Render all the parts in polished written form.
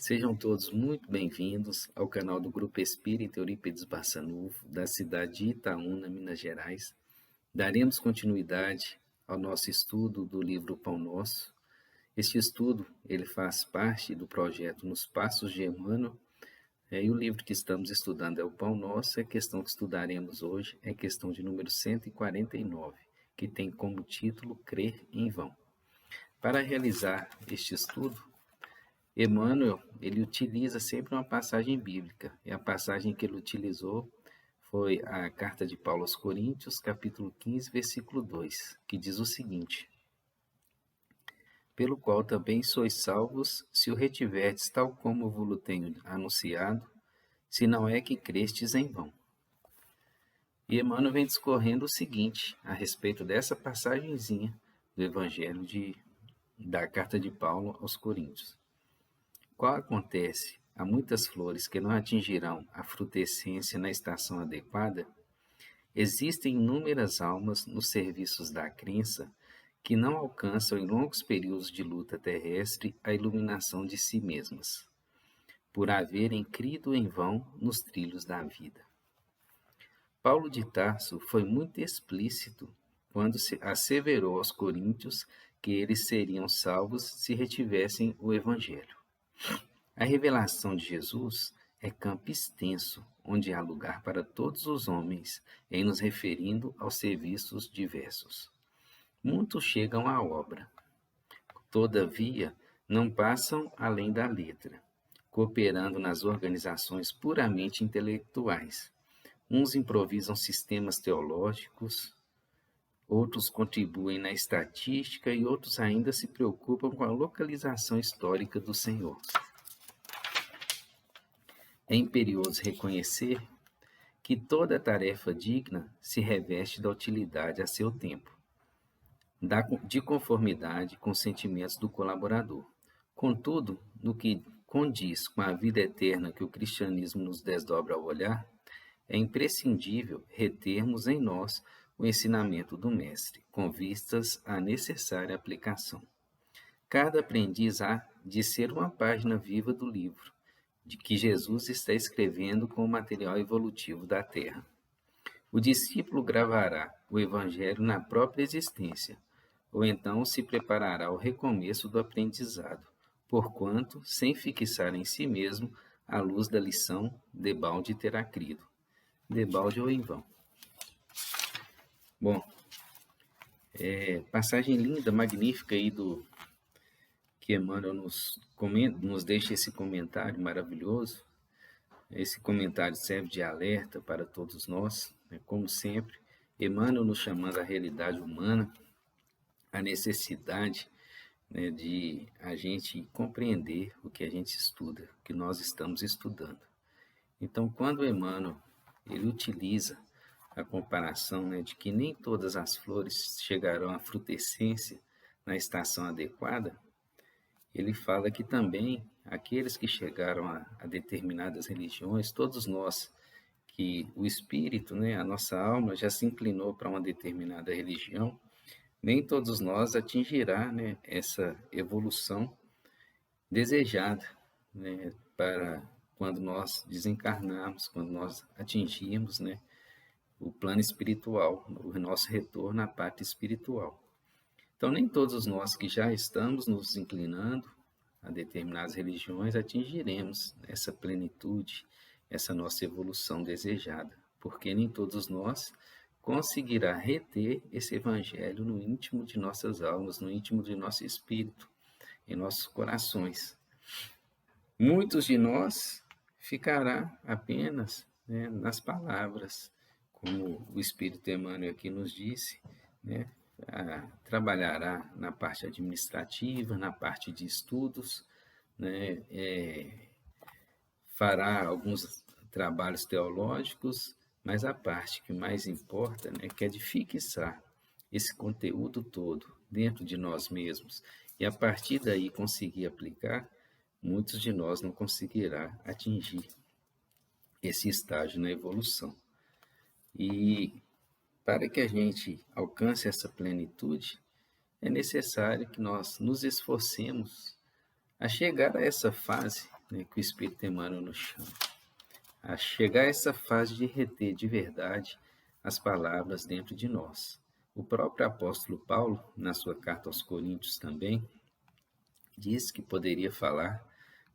Sejam todos muito bem-vindos ao canal do Grupo Espírita Eurípides Barçanufo, da cidade de Itaúna, Minas Gerais. Daremos continuidade ao nosso estudo do livro Pão Nosso. Este estudo ele faz parte do projeto Nos Passos de Emmanuel, e o livro que estamos estudando é o Pão Nosso, e a questão que estudaremos hoje é a questão de número 149, que tem como título Crer em Vão. Para realizar este estudo, Emmanuel, ele utiliza sempre uma passagem bíblica, e a passagem que ele utilizou foi a carta de Paulo aos Coríntios, capítulo 15, versículo 2, que diz o seguinte: pelo qual também sois salvos, se o retiverdes tal como vos tenho anunciado, se não é que crestes em vão. E Emmanuel vem discorrendo o seguinte, a respeito dessa passagenzinha do Evangelho da carta de Paulo aos Coríntios. Qual acontece? Há muitas flores que não atingirão a frutescência na estação adequada. Existem inúmeras almas nos serviços da crença que não alcançam em longos períodos de luta terrestre a iluminação de si mesmas, por haverem crido em vão nos trilhos da vida. Paulo de Tarso foi muito explícito quando asseverou aos coríntios que eles seriam salvos se retivessem o Evangelho. A revelação de Jesus é campo extenso, onde há lugar para todos os homens, em nos referindo aos serviços diversos. Muitos chegam à obra, todavia não passam além da letra, cooperando nas organizações puramente intelectuais. Uns improvisam sistemas teológicos, outros contribuem na estatística e outros ainda se preocupam com a localização histórica do Senhor. É imperioso reconhecer que toda tarefa digna se reveste da utilidade a seu tempo, de conformidade com os sentimentos do colaborador. Contudo, no que condiz com a vida eterna que o cristianismo nos desdobra ao olhar, é imprescindível retermos em nós o ensinamento do Mestre, com vistas à necessária aplicação. Cada aprendiz há de ser uma página viva do livro, de que Jesus está escrevendo com o material evolutivo da Terra. O discípulo gravará o Evangelho na própria existência, ou então se preparará ao recomeço do aprendizado, porquanto, sem fixar em si mesmo a luz da lição, debalde terá crido. Debalde ou em vão. Bom, passagem linda, magnífica aí que Emmanuel nos deixa esse comentário maravilhoso. Esse comentário serve de alerta para todos nós, né? Como sempre, Emmanuel nos chamando à realidade humana, a necessidade, né, de a gente compreender o que a gente estuda, o que nós estamos estudando. Então, quando Emmanuel ele utiliza a comparação, né, de que nem todas as flores chegarão à frutescência na estação adequada, ele fala que também aqueles que chegaram a determinadas religiões, todos nós, que o espírito, né, a nossa alma já se inclinou para uma determinada religião, nem todos nós atingirá, né, essa evolução desejada, né, para quando nós desencarnarmos, quando nós atingirmos, né, o plano espiritual, o nosso retorno à pátria espiritual. Então, nem todos nós que já estamos nos inclinando a determinadas religiões atingiremos essa plenitude, essa nossa evolução desejada, porque nem todos nós conseguirá reter esse evangelho no íntimo de nossas almas, no íntimo de nosso espírito, em nossos corações. Muitos de nós ficará apenas, né, nas palavras, como o Espírito Emmanuel aqui nos disse, né, trabalhará na parte administrativa, na parte de estudos, né, fará alguns trabalhos teológicos, mas a parte que mais importa, né, que é de fixar esse conteúdo todo dentro de nós mesmos e a partir daí conseguir aplicar, muitos de nós não conseguirá atingir esse estágio na evolução. E para que a gente alcance essa plenitude, é necessário que nós nos esforcemos a chegar a essa fase né, que o Espírito Emmanuel nos chama. A chegar a essa fase de reter de verdade as palavras dentro de nós. O próprio apóstolo Paulo, na sua carta aos Coríntios também, disse que poderia falar,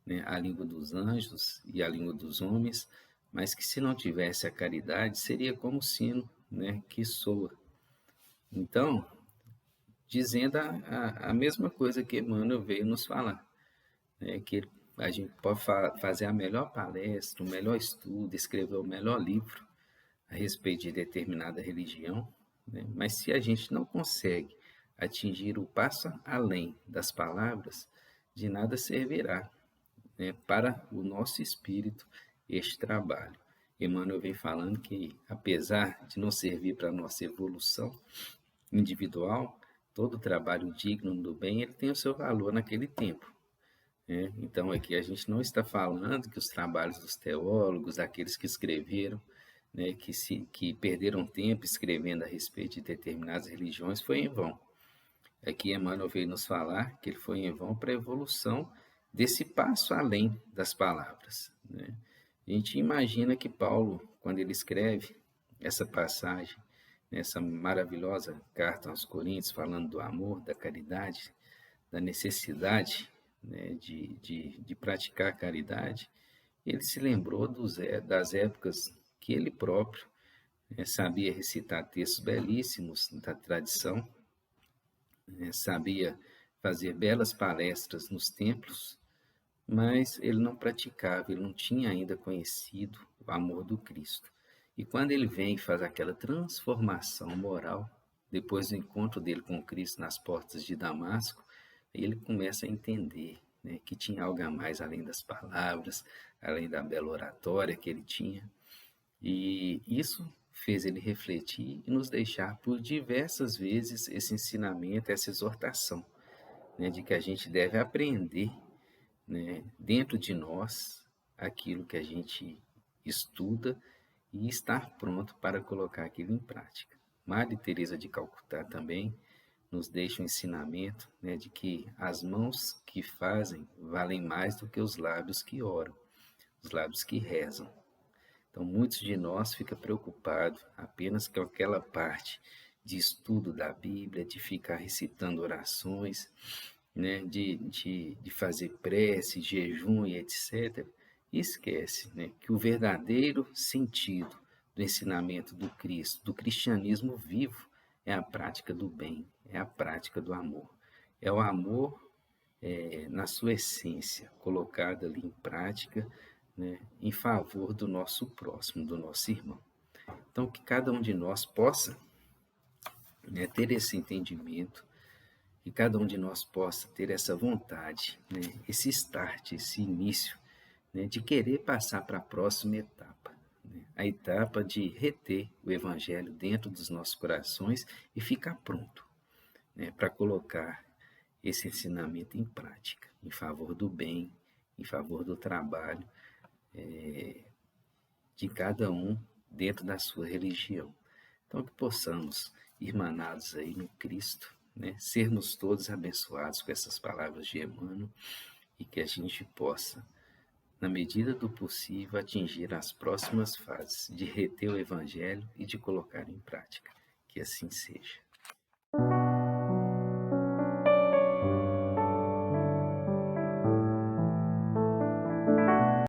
né, a língua dos anjos e a língua dos homens, mas que se não tivesse a caridade, seria como o sino, né, que soa. Então, dizendo a mesma coisa que Emmanuel veio nos falar, né, que a gente pode fazer a melhor palestra, o melhor estudo, escrever o melhor livro a respeito de determinada religião, né, mas se a gente não consegue atingir o passo além das palavras, de nada servirá, né, para o nosso espírito este trabalho. Emmanuel vem falando que, apesar de não servir para a nossa evolução individual, todo trabalho digno do bem ele tem o seu valor naquele tempo, né? Então, aqui a gente não está falando que os trabalhos dos teólogos, daqueles que escreveram, né, que perderam tempo escrevendo a respeito de determinadas religiões, foi em vão. Aqui Emmanuel veio nos falar que ele foi em vão para a evolução desse passo além das palavras, né? A gente imagina que Paulo, quando ele escreve essa passagem, essa maravilhosa carta aos Coríntios, falando do amor, da caridade, da necessidade, né, de praticar a caridade, ele se lembrou das épocas que ele próprio, né, sabia recitar textos belíssimos da tradição, sabia fazer belas palestras nos templos, mas ele não praticava, ele não tinha ainda conhecido o amor do Cristo. E quando ele vem e faz aquela transformação moral, depois do encontro dele com Cristo nas portas de Damasco, ele começa a entender, né, que tinha algo a mais além das palavras, além da bela oratória que ele tinha. E isso fez ele refletir e nos deixar por diversas vezes esse ensinamento, essa exortação, né, de que a gente deve aprender, né, dentro de nós aquilo que a gente estuda e estar pronto para colocar aquilo em prática. Madre Teresa de Calcutá também nos deixa um ensinamento, né, de que as mãos que fazem valem mais do que os lábios que oram, os lábios que rezam. Então, muitos de nós ficam preocupados apenas com aquela parte de estudo da Bíblia, de ficar recitando orações, né, de fazer prece, jejum e etc. E esquece, né, que o verdadeiro sentido do ensinamento do Cristo, do cristianismo vivo, é a prática do bem, é a prática do amor. É o amor na sua essência, colocado ali em prática, né, em favor do nosso próximo, do nosso irmão. Então, que cada um de nós possa, né, ter esse entendimento, que cada um de nós possa ter essa vontade, né, esse start, esse início, né, de querer passar para a próxima etapa, né, a etapa de reter o Evangelho dentro dos nossos corações e ficar pronto, né, para colocar esse ensinamento em prática, em favor do bem, em favor do trabalho de cada um dentro da sua religião. Então, que possamos, irmanados aí no Cristo, né, sermos todos abençoados com essas palavras de Emmanuel e que a gente possa, na medida do possível, atingir as próximas fases de reter o Evangelho e de colocar em prática. Que assim seja.